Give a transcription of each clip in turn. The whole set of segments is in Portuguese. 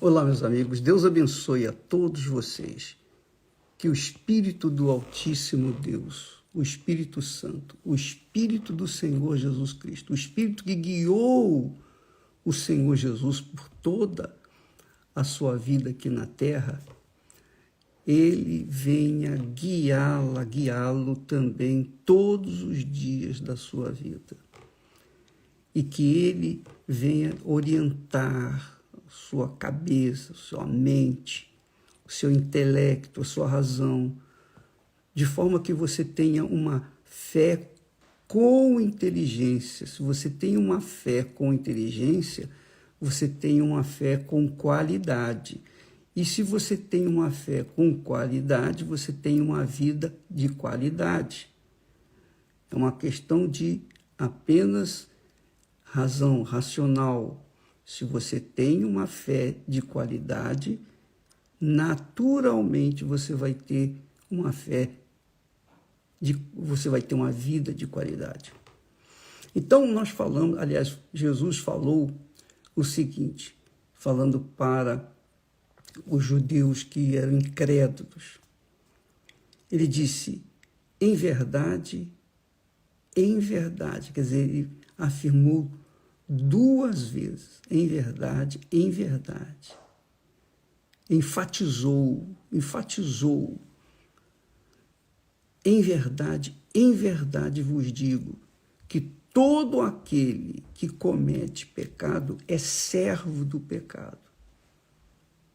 Olá, meus amigos, Deus abençoe a todos vocês. Que o Espírito do Altíssimo Deus, o Espírito Santo, o Espírito do Senhor Jesus Cristo, o Espírito que guiou o Senhor Jesus por toda a sua vida aqui na terra, ele venha guiá-lo também todos os dias da sua vida. E que ele venha orientar sua cabeça, sua mente, o seu intelecto, a sua razão, de forma que você tenha uma fé com inteligência. Se você tem uma fé com inteligência, você tem uma fé com qualidade. E se você tem uma fé com qualidade, você tem uma vida de qualidade. É uma questão de apenas razão, racional. Se você tem uma fé de qualidade, naturalmente você vai ter uma você vai ter uma vida de qualidade. Então nós falamos, aliás, Jesus falou o seguinte, falando para os judeus que eram incrédulos. Ele disse, em verdade, quer dizer, ele afirmou duas vezes, em verdade, enfatizou, em verdade vos digo, que todo aquele que comete pecado é servo do pecado,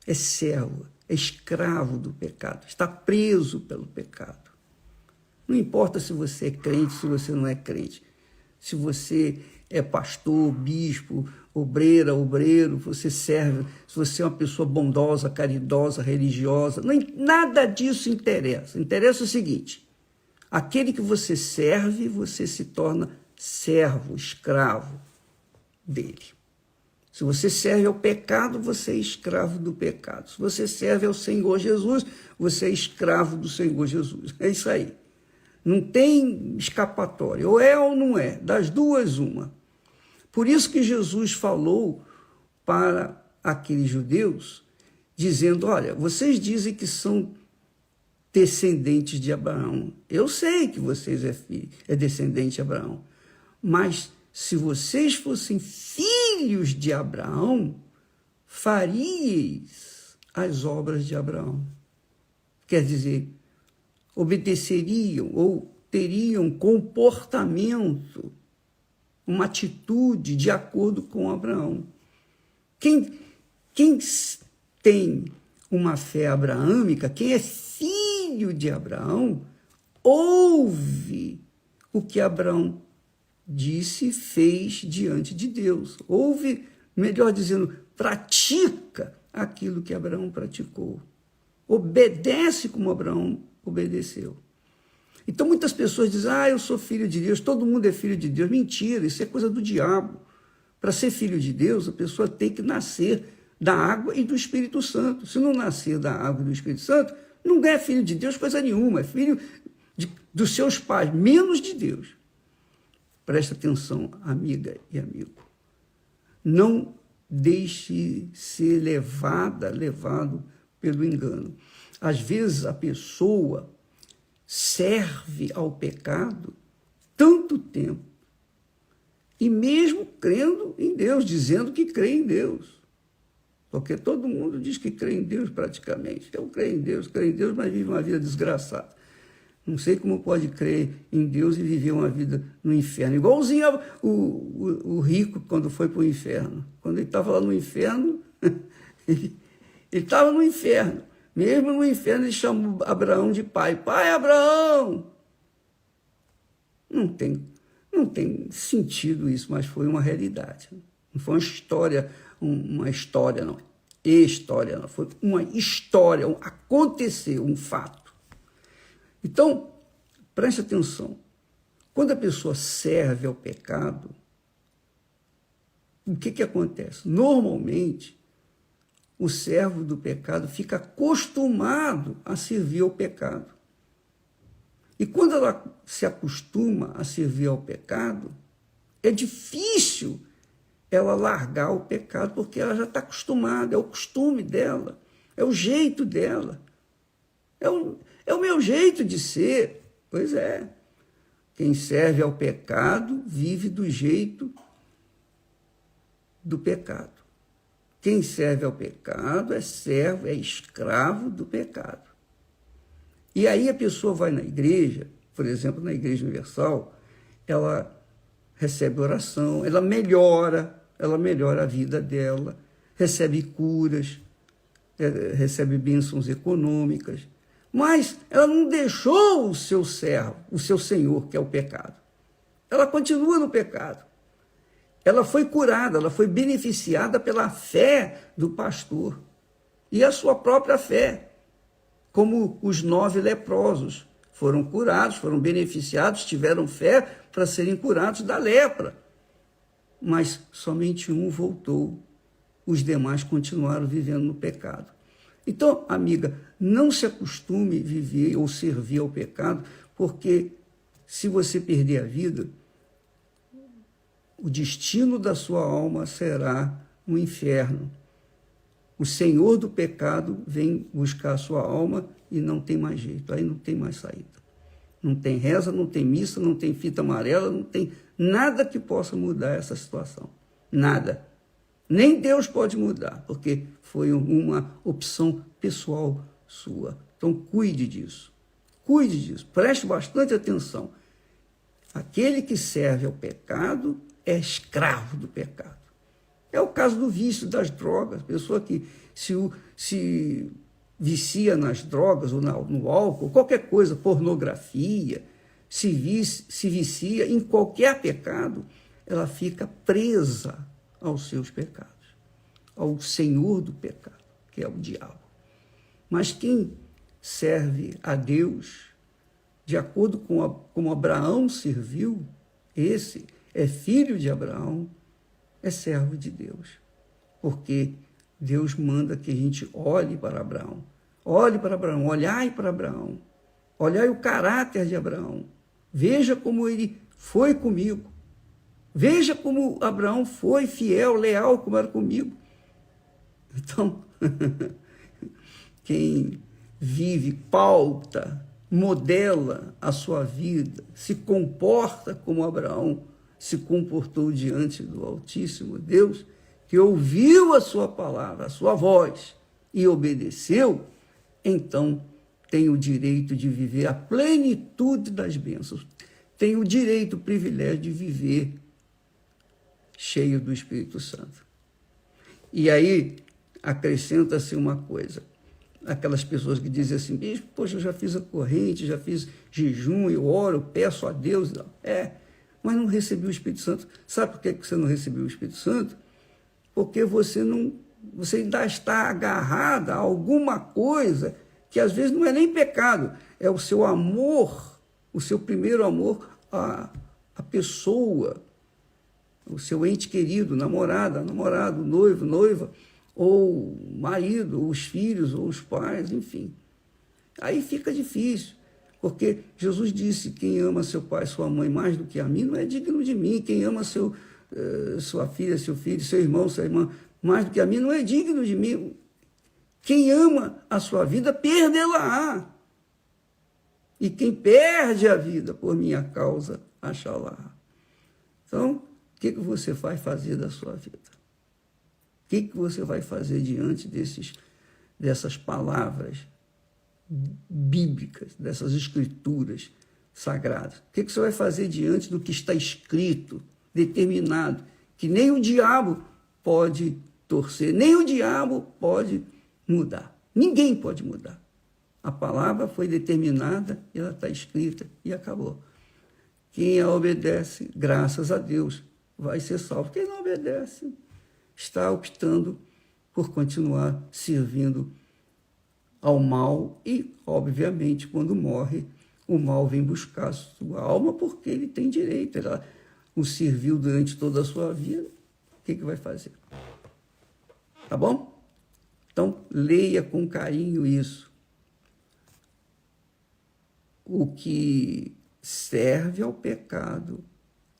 é servo, é escravo do pecado, está preso pelo pecado. Não importa se você é crente, se você não é crente, se você é pastor, bispo, obreiro, você serve, se você é uma pessoa bondosa, caridosa, religiosa, nada disso interessa. Interessa o seguinte, aquele que você serve, você se torna servo, escravo dele. Se você serve ao pecado, você é escravo do pecado. Se você serve ao Senhor Jesus, você é escravo do Senhor Jesus. É isso aí. Não tem escapatória, ou é ou não é, das duas uma. Por isso que Jesus falou para aqueles judeus, dizendo, olha, vocês dizem que são descendentes de Abraão. Eu sei que vocês é descendente de Abraão, mas se vocês fossem filhos de Abraão, faríeis as obras de Abraão. Quer dizer, obedeceriam ou teriam comportamento, uma atitude de acordo com Abraão. Quem tem uma fé abraâmica, quem é filho de Abraão, ouve o que Abraão disse e fez diante de Deus. Ouve, melhor dizendo, pratica aquilo que Abraão praticou. Obedece como Abraão obedeceu. Então muitas pessoas dizem, eu sou filho de Deus, todo mundo é filho de Deus. Mentira, isso é coisa do diabo. Para ser filho de Deus, a pessoa tem que nascer da água e do Espírito Santo. Se não nascer da água e do Espírito Santo, não é filho de Deus coisa nenhuma, é filho dos seus pais, menos de Deus. Presta atenção, amiga e amigo. Não deixe ser levado pelo engano. Às vezes a pessoa serve ao pecado tanto tempo, e mesmo crendo em Deus, dizendo que crê em Deus, porque todo mundo diz que crê em Deus praticamente. Eu creio em Deus, mas vive uma vida desgraçada. Não sei como pode crer em Deus e viver uma vida no inferno, igualzinho o rico quando foi para o inferno. Quando ele estava lá no inferno, ele estava no inferno. Mesmo no inferno, ele chamou Abraão de pai. Pai, Abraão! Não tem sentido isso, mas foi uma realidade. Não foi uma história, não. História, não. Foi uma história, aconteceu, um fato. Então, preste atenção. Quando a pessoa serve ao pecado, o que acontece? Normalmente, o servo do pecado fica acostumado a servir ao pecado. E quando ela se acostuma a servir ao pecado, é difícil ela largar o pecado, porque ela já está acostumada, é o costume dela, é o jeito dela, é o meu jeito de ser. Pois é, quem serve ao pecado vive do jeito do pecado. Quem serve ao pecado é servo, é escravo do pecado. E aí a pessoa vai na igreja, por exemplo, na Igreja Universal, ela recebe oração, ela melhora a vida dela, recebe curas, recebe bênçãos econômicas, mas ela não deixou o seu servo, o seu senhor, que é o pecado. Ela continua no pecado. Ela foi curada, ela foi beneficiada pela fé do pastor e a sua própria fé, como os 9 leprosos foram curados, foram beneficiados, tiveram fé para serem curados da lepra. Mas somente um voltou, os demais continuaram vivendo no pecado. Então, amiga, não se acostume a viver ou servir ao pecado, porque se você perder a vida, o destino da sua alma será um inferno. O Senhor do pecado vem buscar a sua alma e não tem mais jeito, aí não tem mais saída. Não tem reza, não tem missa, não tem fita amarela, não tem nada que possa mudar essa situação. Nada. Nem Deus pode mudar, porque foi uma opção pessoal sua. Então, cuide disso. Cuide disso. Preste bastante atenção. Aquele que serve ao pecado é escravo do pecado. É o caso do vício das drogas. A pessoa que se vicia nas drogas ou no álcool, qualquer coisa, pornografia, se vicia em qualquer pecado, ela fica presa aos seus pecados, ao senhor do pecado, que é o diabo. Mas quem serve a Deus, de acordo com como Abraão serviu, esse é filho de Abraão, é servo de Deus, porque Deus manda que a gente olhe para Abraão. Olhe para Abraão, olhai para Abraão. Olhai o caráter de Abraão. Veja como ele foi comigo. Veja como Abraão foi fiel, leal, como era comigo. Então, quem vive, pauta, modela a sua vida, se comporta como Abraão se comportou diante do Altíssimo Deus, que ouviu a sua palavra, a sua voz, e obedeceu, então tem o direito de viver a plenitude das bênçãos. Tem o direito, o privilégio de viver cheio do Espírito Santo. E aí acrescenta-se uma coisa. Aquelas pessoas que dizem assim, bispo, poxa, eu já fiz a corrente, já fiz jejum, eu oro, peço a Deus. Mas não recebi o Espírito Santo. Sabe por que você não recebeu o Espírito Santo? Porque você ainda está agarrada a alguma coisa que às vezes não é nem pecado, é o seu amor, o seu primeiro amor à pessoa, o seu ente querido, namorado, noivo, noiva, ou marido, ou os filhos, ou os pais, enfim. Aí fica difícil, porque Jesus disse, quem ama seu pai, sua mãe mais do que a mim, não é digno de mim. Quem ama sua filha, seu filho, seu irmão, sua irmã, mais do que a mim, não é digno de mim. Quem ama a sua vida, perdê-la-á. E quem perde a vida por minha causa, achá-la. Então, o que você vai fazer da sua vida? O que você vai fazer diante dessas palavras bíblicas, dessas escrituras sagradas? O que você vai fazer diante do que está escrito, determinado, que nem o diabo pode torcer, nem o diabo pode mudar. Ninguém pode mudar. A palavra foi determinada, ela está escrita e acabou. Quem a obedece, graças a Deus, vai ser salvo. Quem não obedece, está optando por continuar servindo ao mal e, obviamente, quando morre, o mal vem buscar a sua alma porque ele tem direito. Ela o serviu durante toda a sua vida. O que vai fazer? Tá bom? Então, leia com carinho isso. O que serve ao pecado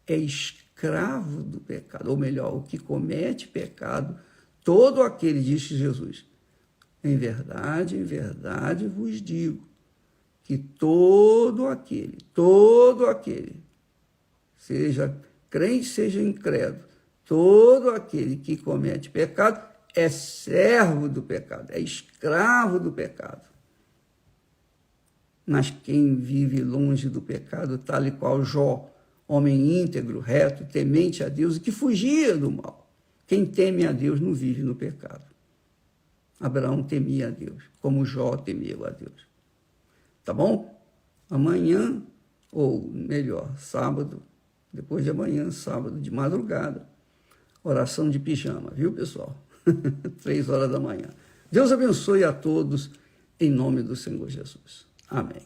é escravo escravo do pecado, ou melhor, o que comete pecado, todo aquele, disse Jesus, em verdade vos digo, que todo aquele, seja crente, seja incrédulo, todo aquele que comete pecado é servo do pecado, é escravo do pecado. Mas quem vive longe do pecado, tal e qual Jó, homem íntegro, reto, temente a Deus e que fugia do mal. Quem teme a Deus não vive no pecado. Abraão temia a Deus, como Jó temeu a Deus. Tá bom? Amanhã, ou melhor, sábado, depois de amanhã, sábado, de madrugada, oração de pijama, viu, pessoal? 3 horas da manhã. Deus abençoe a todos, em nome do Senhor Jesus. Amém.